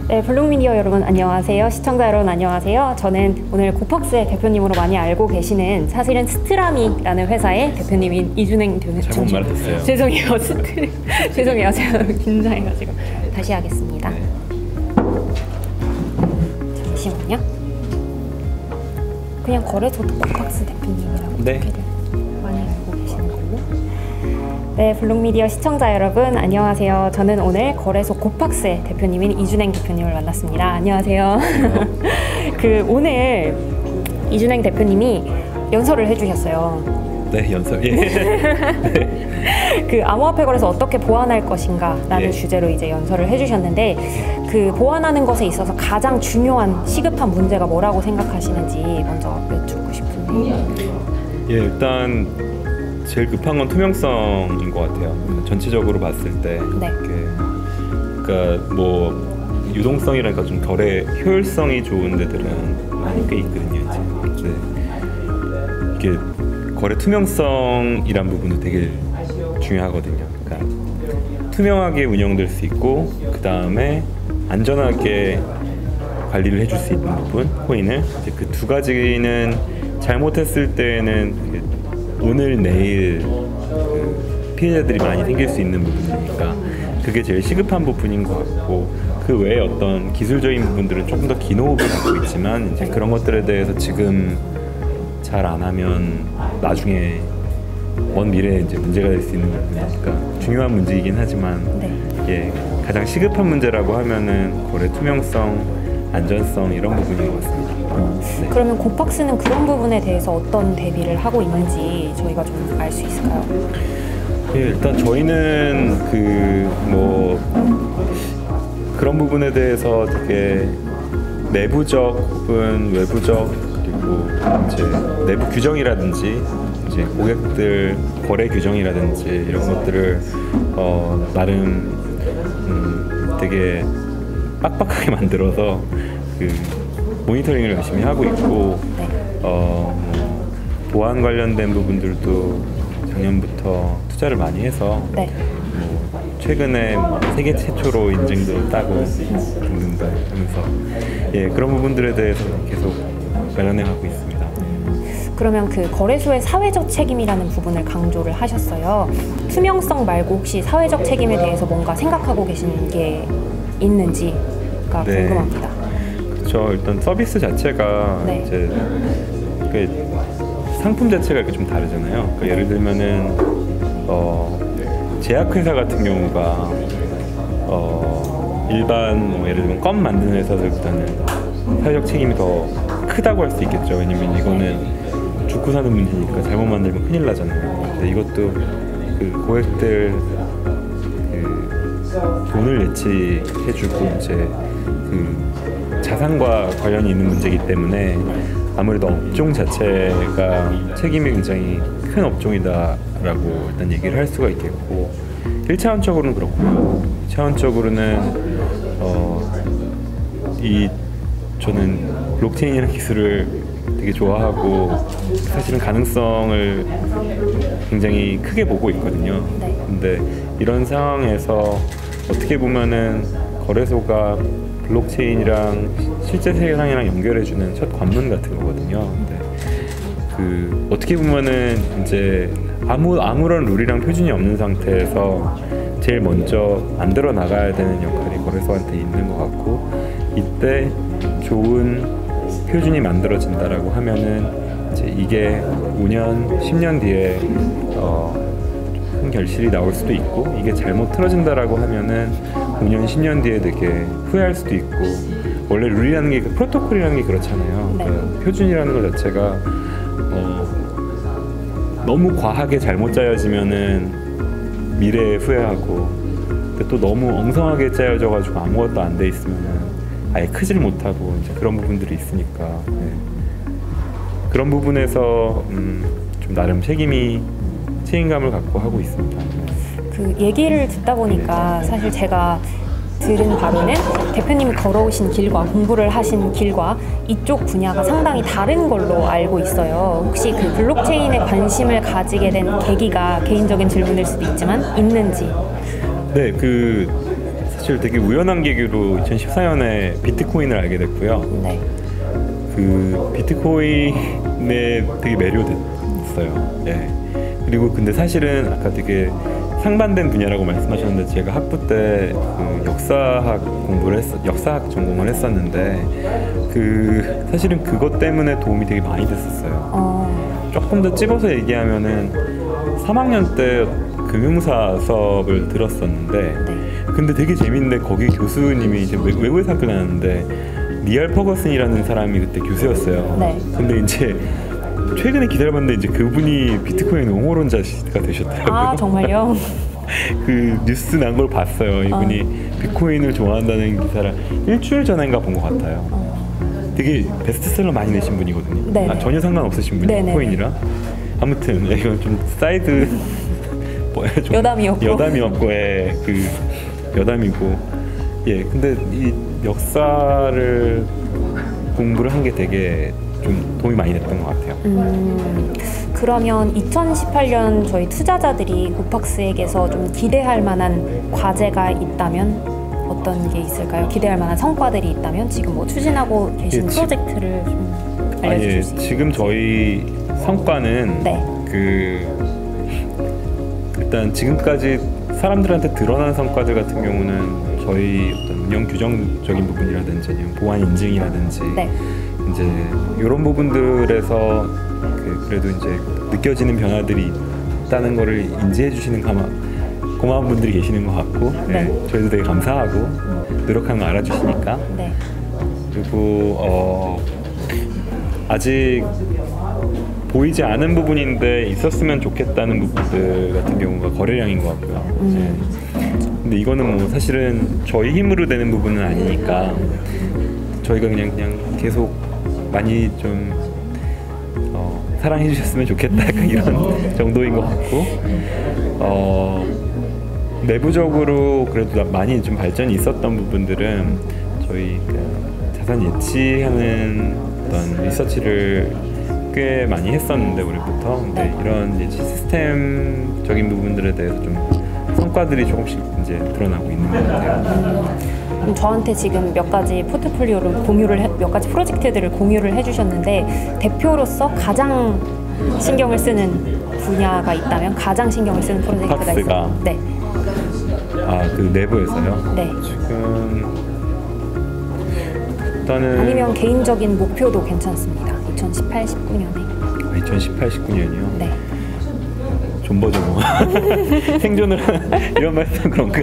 네, 블록미디어 여러분 안녕하세요. 시청자 여러분 안녕하세요. 저는 오늘 고팍스의 대표님으로 많이 알고 계시는 사실은 스트라미라는 회사의 대표님인 이준행 대표님. 잘못 말했어요. 죄송해요. 죄송해요. 제가 긴장해가지고 다시 하겠습니다. 네. 잠시만요. 그냥 거래소도 고팍스 대표님이라고 네. 많이 알고 계시는 걸로. 네, 블록미디어 시청자 여러분 안녕하세요. 저는 오늘 거래소 고팍스의 대표님인 이준행 대표님을 만났습니다. 안녕하세요. 오늘 이준행 대표님이 연설을 해주셨어요. 네, 연설. 예. 네. 암호화폐 거래소 어떻게 보완할 것인가라는 주제로 이제 연설을 해주셨는데, 보완하는 것에 있어서 가장 중요한 시급한 문제가 뭐라고 생각하시는지 먼저 여쭙고 싶은데. 예, 일단 제일 급한 건 투명성인 것 같아요. 전체적으로 봤을 때. 네. 그러니까 뭐 유동성이라니까 좀 거래 효율성이 좋은 데들은 많이 꽤 있거든요. 이제. 이게 거래 투명성이란 부분도 되게 중요하거든요. 그러니까 투명하게 운영될 수 있고, 그 다음에 안전하게 관리를 해줄 수 있는 부분, 코인을. 이제 그 두 가지는 잘못했을 때는 오늘 내일 피해자들이 많이 생길 수 있는 부분이니까 그게 제일 시급한 부분인 것 같고, 그 외에 어떤 기술적인 부분들은 조금 더 긴 호흡을 갖고 있지만 이제 그런 것들에 대해서 지금 잘 안 하면 나중에 먼 미래에 이제 문제가 될 수 있는 부분이니까 중요한 문제이긴 하지만, 네. 예, 가장 시급한 문제라고 하면은 거래 투명성, 안전성 이런 부분인 것 같습니다. 네. 그러면 고팍스는 그런 부분에 대해서 어떤 대비를 하고 있는지 저희가 좀 알 수 있을까요? 예, 일단 저희는 그런 부분에 대해서 되게 내부적 혹은 외부적, 그리고 이제 내부 규정이라든지 이제 고객들 거래 규정이라든지 이런 것들을 나름 되게 빡빡하게 만들어서 모니터링을 열심히 하고 있고, 네. 보안 관련된 부분들도 작년부터 투자를 많이 해서, 네. 최근에 세계 최초로 인증도 따고 등등등 하면서, 예, 그런 부분들에 대해서 계속 관련해가고 있습니다. 그러면 거래소의 사회적 책임이라는 부분을 강조를 하셨어요. 투명성 말고 혹시 사회적 책임에 대해서 뭔가 생각하고 계신 게 있는지가 네. 궁금합니다. 그렇죠. 일단 서비스 자체가 네. 이제 상품 자체가 이렇게 좀 다르잖아요. 그러니까 예를 들면은 제약회사 같은 경우가 일반 예를 들면 껌 만드는 회사들보다는 사회적 책임이 더 크다고 할 수 있겠죠. 왜냐면 이거는 죽고 사는 문제니까 잘못 만들면 큰일 나잖아요. 근데 이것도 고객들 돈을 예치해주고 이제 자산과 관련이 있는 문제이기 때문에 아무래도 업종 자체가 책임이 굉장히 큰 업종이다라고 일단 얘기를 할 수가 있겠고, 1차원적으로는 그렇고요. 2차원적으로는 저는 블록체인이라는 기술을 되게 좋아하고 사실은 가능성을 굉장히 크게 보고 있거든요. 네. 근데 이런 상황에서 어떻게 보면은 거래소가 블록체인이랑 실제 세상이랑 연결해주는 첫 관문 같은 거거든요. 근데 어떻게 보면은 이제 아무런 룰이랑 표준이 없는 상태에서 제일 먼저 만들어 나가야 되는 역할이 거래소한테 있는 것 같고, 이때 좋은 표준이 만들어진다라고 하면은 이제 이게 5년, 10년 뒤에 큰 결실이 나올 수도 있고, 이게 잘못 틀어진다라고 하면은 5년, 10년 뒤에 되게 후회할 수도 있고, 원래 룰이라는 게 프로토콜이라는 게 그렇잖아요. 네. 그러니까 표준이라는 것 자체가 너무 과하게 잘못 짜여지면은 미래에 후회하고, 근데 또 너무 엉성하게 짜여져가지고 아무것도 안 돼 있으면은 아예 크질 못하고 이제 그런 부분들이 있으니까, 네. 그런 부분에서 좀 나름 책임감을 갖고 하고 있습니다. 얘기를 듣다 보니까 사실 제가 들은 바로는 대표님이 걸어오신 길과 공부를 하신 길과 이쪽 분야가 상당히 다른 걸로 알고 있어요. 혹시 블록체인에 관심을 가지게 된 계기가 개인적인 질문일 수도 있지만 있는지. 네, 사실 되게 우연한 계기로 2014년에 비트코인을 알게 됐고요. 네. 그 비트코인에 되게 매료됐어요. 예. 그리고 근데 사실은 아까 되게 상반된 분야라고 말씀하셨는데 제가 학부 때 그 역사학 전공을 했었는데 그 사실은 그것 때문에 도움이 되게 많이 됐었어요. 조금 더 찝어서 얘기하면은 3학년 때 금융사 수업을 들었었는데 네. 근데 되게 재밌는데 거기 교수님이 이제 외국에서 학교 다녔는데 리알 퍼거슨이라는 사람이 그때 교수였어요. 네. 근데 이제 최근에 기다려봤는데 이제 그분이 비트코인 옹호론자가 되셨더라고요. 아, 정말요? 그 뉴스 난 걸 봤어요. 이분이 비트코인을 좋아한다는 기사를 일주일 전인가 본 것 같아요. 되게 베스트셀러 많이 내신 분이거든요. 네네. 아, 전혀 상관없으신 분이 네네네. 비트코인이랑. 아무튼 이건 좀 사이드 좀 여담이었고의 그 여담이고 예 근데 이 역사를 공부를 한 게 되게 좀 도움이 많이 됐던 것 같아요. 그러면 2018년 저희 투자자들이 고팍스에게서 좀 기대할 만한 과제가 있다면 어떤 게 있을까요? 기대할 만한 성과들이 있다면 지금 뭐 추진하고 계신 예, 프로젝트를 좀 알려주실 수 있어요? 지금 저희 성과는 네. 일단 지금까지 사람들한테 드러난 성과들 같은 경우는 저희 어떤 운영 규정적인 부분이라든지 아니면 보안 인증이라든지 네. 이제 이런 부분들에서 그래도 이제 느껴지는 변화들이 있다는 거를 인지해 주시는 고마운 분들이 계시는 것 같고 네. 저희도 되게 감사하고 노력하는 거 알아주시니까 네. 그리고 아직 보이지 않은 부분인데 있었으면 좋겠다는 부분들 같은 경우가 거래량인 것 같고요. 근데 이거는 뭐 사실은 저희 힘으로 되는 부분은 아니니까 저희가 그냥 계속 많이 좀 사랑해 주셨으면 좋겠다 약간 이런 정도인 것 같고 내부적으로 그래도 많이 좀 발전이 있었던 부분들은 저희 자산 예치하는 어떤 리서치를 꽤 많이 했었는데 우리부터 근데 이런 이제 시스템적인 부분들에 대해서 좀 성과들이 조금씩 이제 드러나고 있는 것 같아요. 그럼 저한테 지금 몇 가지 포트폴리오를 몇 가지 프로젝트들을 공유를 해주셨는데 대표로서 가장 신경을 쓰는 분야가 있다면 가장 신경을 쓰는 프로젝트가 팍스가? 있어요? 네. 그 내부에서요? 네. 지금 일단은 아니면 개인적인 목표도 괜찮습니다. 2018, 19년에. 2018, 19년이요? 네. 존버죠 뭐. 생존을 이런 말씀 그런가?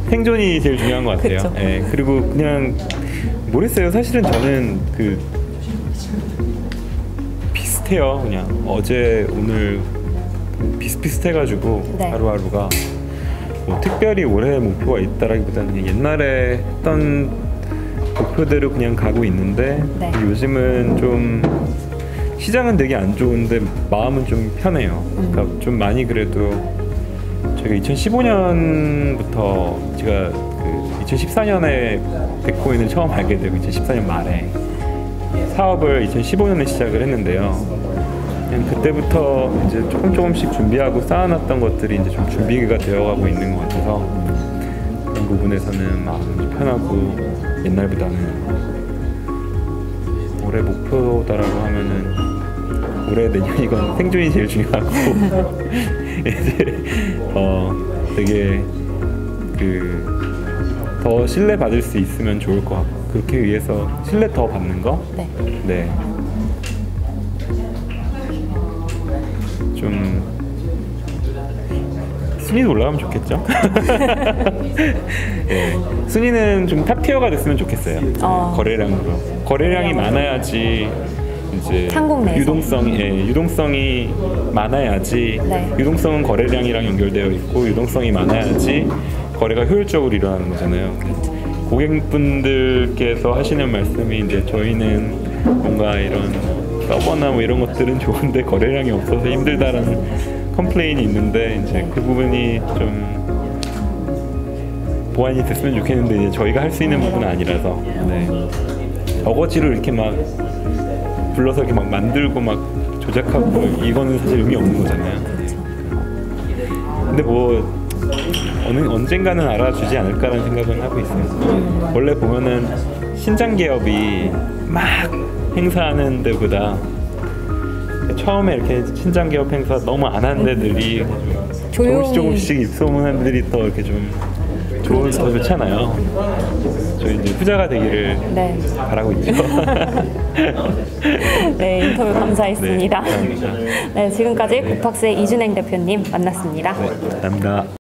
생존이 제일 중요한 것 같아요. 그쵸. 예, 그리고 그냥 모르겠어요. 사실은 저는 비슷해요. 그냥 어제 오늘 비슷비슷해가지고 네. 하루하루가 뭐 특별히 올해 목표가 있다라기보다는 그냥 옛날에 했던 목표대로 그냥 가고 있는데 네. 요즘은 좀 시장은 되게 안 좋은데 마음은 좀 편해요. 그러니까 좀 많이 그래도 저희가 2015년부터 제가 2014년에 비트코인을 처음 알게 되고 2014년 말에 사업을 2015년에 시작을 했는데요. 그냥 그때부터 이제 조금씩 준비하고 쌓아놨던 것들이 이제 좀 준비가 되어가고 있는 것 같아서 그런 부분에서는 마음이 좀 편하고 옛날보다는 올해 목표다라고 하면은 올해 내년 이건 생존이 제일 중요하고 이제 되게 더 신뢰 받을 수 있으면 좋을 것 같고 그렇게 위해서 신뢰 더 받는 거? 네. 네. 좀 순위도 올라가면 좋겠죠? 네. 순위는 좀 탑티어가 됐으면 좋겠어요. 거래량으로. 거래량이 많아야지 이제 한국 내에서. 유동성이 많아야지 네. 유동성은 거래량이랑 연결되어 있고 유동성이 많아야지 거래가 효율적으로 일어나는 거잖아요. 고객분들께서 하시는 말씀이 이제 저희는 뭔가 이런 서버나 뭐 이런 것들은 좋은데 거래량이 없어서 힘들다라는 컴플레인이 있는데 이제 그 부분이 좀 보완이 됐으면 좋겠는데 이제 저희가 할 수 있는 부분은 아니라서 네. 어거지로 이렇게 막 불러서 이렇게 막 만들고 막 조작하고 이거는 사실 의미 없는 거잖아요. 근데 뭐 언젠가는 알아주지 않을까라는 생각은 하고 있어요. 원래 보면은 신장 기업이 막 행사하는 데보다 처음에 이렇게 신장 기업 행사 너무 안 하는 데들이 조금씩 입소문하는 데들이 더 이렇게 좀 더 좋잖아요. 저희 이제 후자가 되기를 네. 바라고 있죠. 네, 인터뷰 감사했습니다. 네, 감사합니다. 네, 지금까지 곱학스의 이준행 대표님 만났습니다. 네, 감사합니다.